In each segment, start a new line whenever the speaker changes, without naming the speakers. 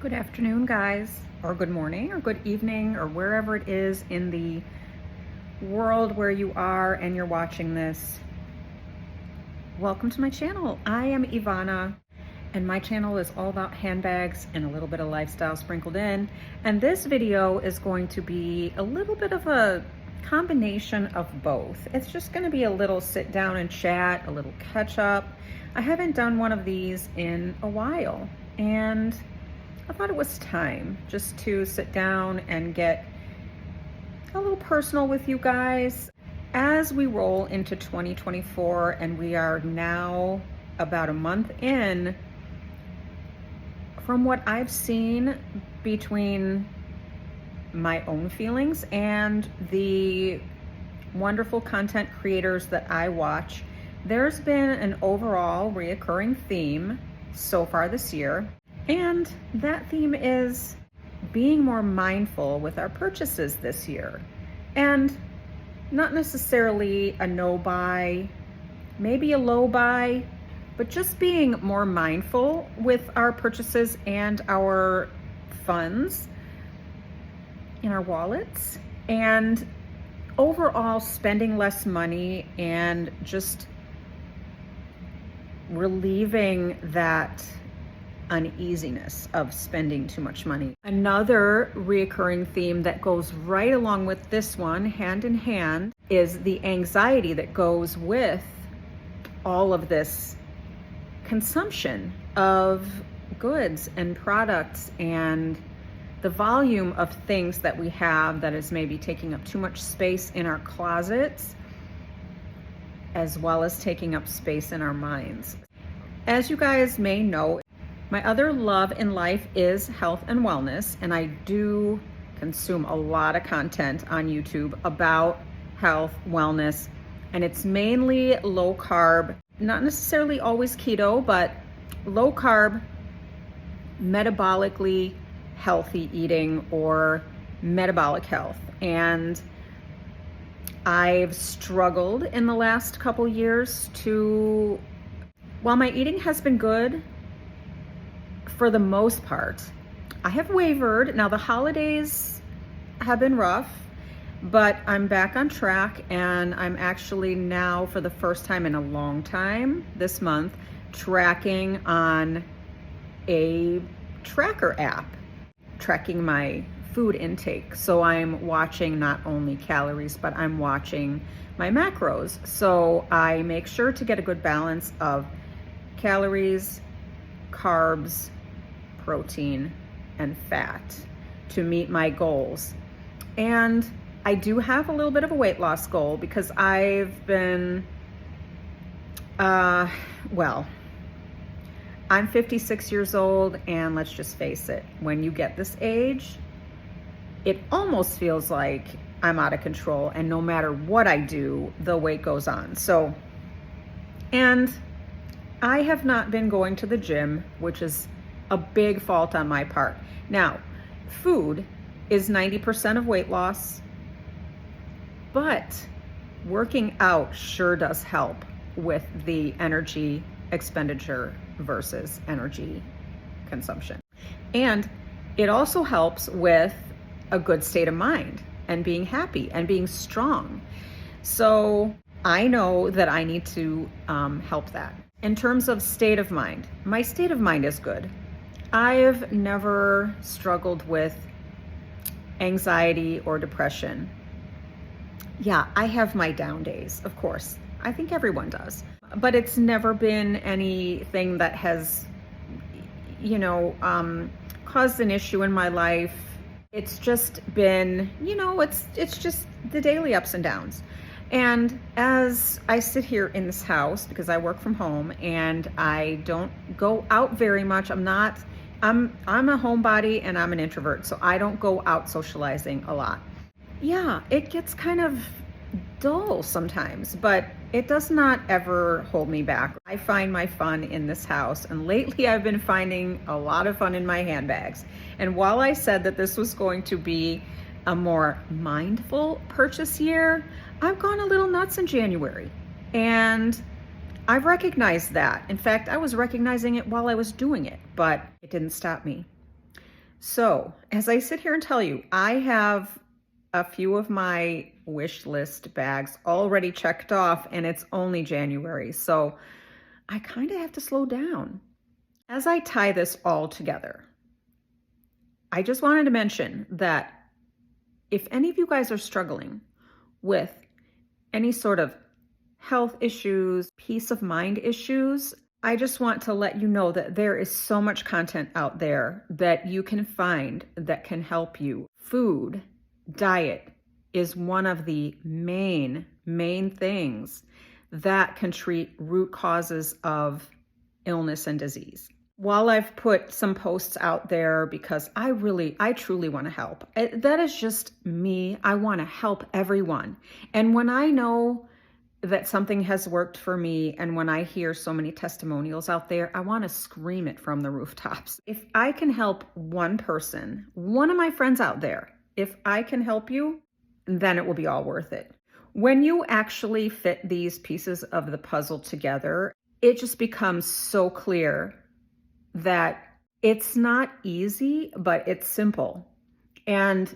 Good afternoon, guys, or good morning, or good evening, or wherever it is in the world where you are and you're watching this. Welcome to my channel. I am Ivana, and my channel is all about handbags and a little bit of lifestyle sprinkled in. And this video is going to be a little bit of a combination of both. It's just going to be a little sit down and chat, a little catch up. I haven't done one of these in a while, and I thought it was time just to sit down and get a little personal with you guys as we roll into 2024, and we are now about a month in. From what I've seen between my own feelings and the wonderful content creators that I watch, there's been an overall reoccurring theme so far this year. And that theme is being more mindful with our purchases this year. And not necessarily a no buy, maybe a low buy, but just being more mindful with our purchases and our funds in our wallets, and overall spending less money and just relieving that uneasiness of spending too much money. Another reoccurring theme that goes right along with this one, hand in hand, is the anxiety that goes with all of this consumption of goods and products, and the volume of things that we have that is maybe taking up too much space in our closets, as well as taking up space in our minds. As you guys may know, my other love in life is health and wellness, and I do consume a lot of content on YouTube about health, wellness, and it's mainly low carb, not necessarily always keto, but low carb, metabolically healthy eating or metabolic health. And I've struggled in the last couple years to, while my eating has been good, for the most part, I have wavered. Now the holidays have been rough, but I'm back on track, and I'm actually now, for the first time in a long time this month, tracking on a tracker app, tracking my food intake. So I'm watching not only calories, but I'm watching my macros. So I make sure to get a good balance of calories, carbs, protein, and fat to meet my goals. And I do have a little bit of a weight loss goal because I've been, well, I'm 56 years old, and let's just face it, when you get this age, it almost feels like I'm out of control, and no matter what I do, the weight goes on. So, and I have not been going to the gym, which is a big fault on my part. Now, food is 90% of weight loss, but working out sure does help with the energy expenditure versus energy consumption. And it also helps with a good state of mind and being happy and being strong. So I know that I need to help that. In terms of state of mind, my state of mind is good. I've never struggled with anxiety or depression. Yeah, I have my down days, of course. I think everyone does. But it's never been anything that has, caused an issue in my life. It's just been, it's just the daily ups and downs. And as I sit here in this house, because I work from home and I don't go out very much, I'm a homebody and I'm an introvert, so I don't go out socializing a lot. Yeah, it gets kind of dull sometimes, but it does not ever hold me back. I find my fun in this house, and lately I've been finding a lot of fun in my handbags. And while I said that this was going to be a more mindful purchase year, I've gone a little nuts in January, and I've recognized that. In fact, I was recognizing it while I was doing it, but it didn't stop me. So, as I sit here and tell you, I have a few of my wish list bags already checked off, and it's only January. So, I kind of have to slow down. As I tie this all together, I just wanted to mention that if any of you guys are struggling with any sort of health issues, peace of mind issues, I just want to let you know that there is so much content out there that you can find that can help you. Food, diet is one of the main things that can treat root causes of illness and disease. While I've put some posts out there because I truly want to help. That is just me. I want to help everyone. And when I know that something has worked for me, and when I hear so many testimonials out there, I want to scream it from the rooftops. If I can help one person, one of my friends out there, if I can help you, then it will be all worth it. When you actually fit these pieces of the puzzle together, it just becomes so clear that it's not easy, but it's simple. And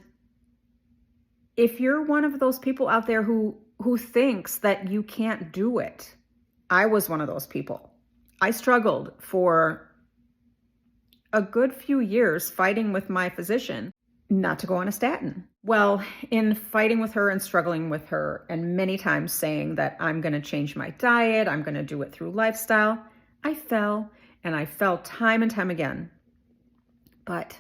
if you're one of those people out there who thinks that you can't do it, I was one of those people. I struggled for a good few years fighting with my physician not to go on a statin. Well, in fighting with her and struggling with her, and many times saying that I'm going to change my diet, I'm going to do it through lifestyle, I fell, and I fell time and time again. But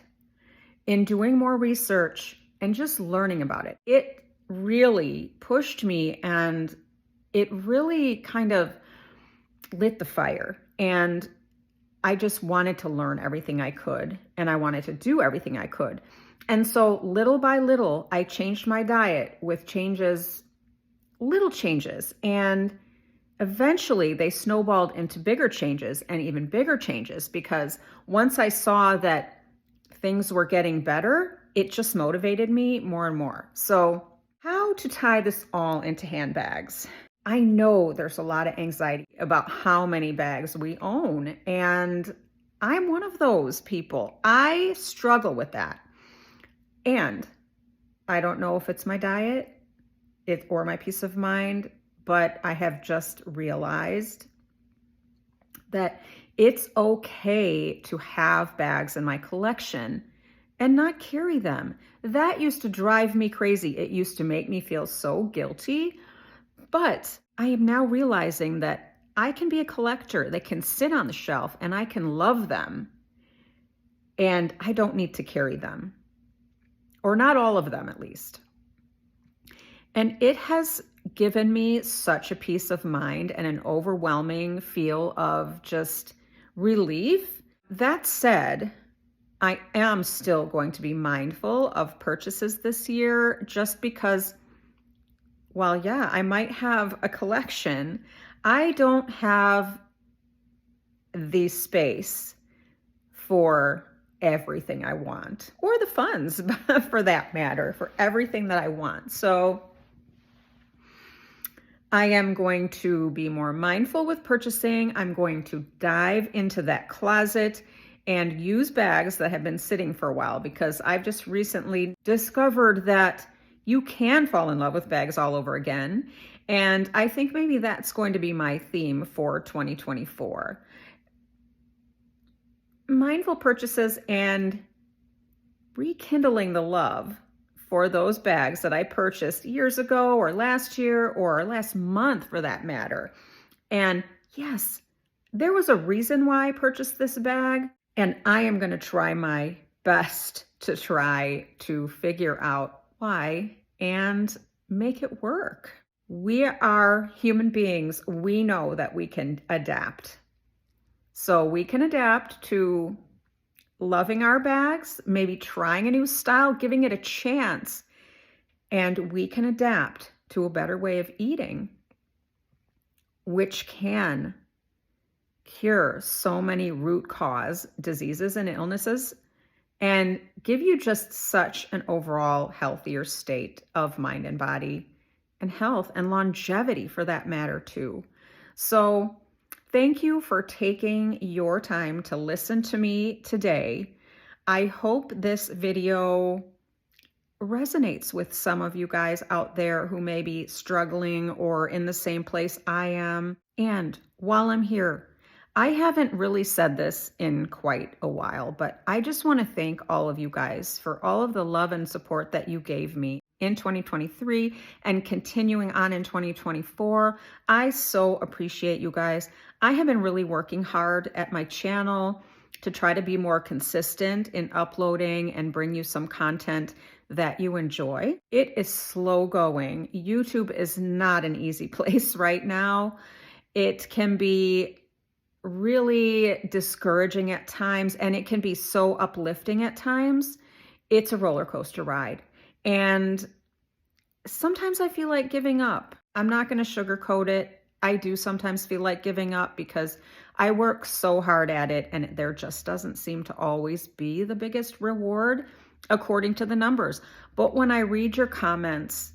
in doing more research and just learning about it, it really pushed me, and it really kind of lit the fire. And I just wanted to learn everything I could, and I wanted to do everything I could. And so little by little, I changed my diet with little changes, and eventually they snowballed into bigger changes and even bigger changes, because once I saw that things were getting better, it just motivated me more and more. So how to tie this all into handbags? I know there's a lot of anxiety about how many bags we own, and I'm one of those people. I struggle with that. And I don't know if it's my diet or my peace of mind, but I have just realized that it's okay to have bags in my collection and not carry them. That used to drive me crazy. It used to make me feel so guilty. But I am now realizing that I can be a collector that can sit on the shelf and I can love them, and I don't need to carry them, or not all of them at least. And it has given me such a peace of mind and an overwhelming feel of just relief. That said, I am still going to be mindful of purchases this year, just because, well, yeah, I might have a collection. I don't have the space for everything I want, or the funds for that matter, for everything that I want. So I am going to be more mindful with purchasing. I'm going to dive into that closet and use bags that have been sitting for a while, because I've just recently discovered that you can fall in love with bags all over again. And I think maybe that's going to be my theme for 2024. Mindful purchases and rekindling the love for those bags that I purchased years ago, or last year, or last month for that matter. And yes, there was a reason why I purchased this bag, and I am going to try my best to try to figure out why and make it work. We are human beings. We know that we can adapt. So we can adapt to loving our bags, maybe trying a new style, giving it a chance, and we can adapt to a better way of eating, which can cure so many root cause diseases and illnesses and give you just such an overall healthier state of mind and body, and health and longevity for that matter too. So thank you for taking your time to listen to me today. I hope this video resonates with some of you guys out there who may be struggling or in the same place I am. And while I'm here, I haven't really said this in quite a while, but I just want to thank all of you guys for all of the love and support that you gave me in 2023 and continuing on in 2024. I so appreciate you guys. I have been really working hard at my channel to try to be more consistent in uploading and bring you some content that you enjoy. It is slow going. YouTube is not an easy place right now. It can be really discouraging at times, and it can be so uplifting at times. It's a roller coaster ride. And sometimes I feel like giving up. I'm not going to sugarcoat it. I do sometimes feel like giving up because I work so hard at it, and there just doesn't seem to always be the biggest reward according to the numbers. But when I read your comments,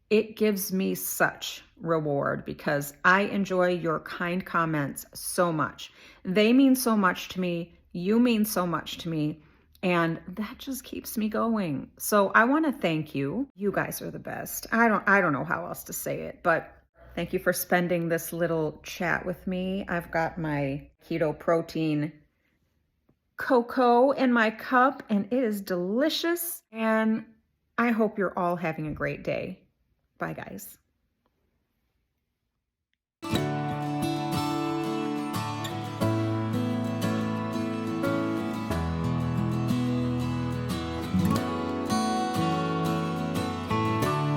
it gives me such reward because I enjoy your kind comments so much. They mean so much to me. You mean so much to me. And that just keeps me going. So I want to thank you. You guys are the best. I don't know how else to say it, but thank you for spending this little chat with me. I've got my keto protein cocoa in my cup, and it is delicious. And I hope you're all having a great day. Bye, guys.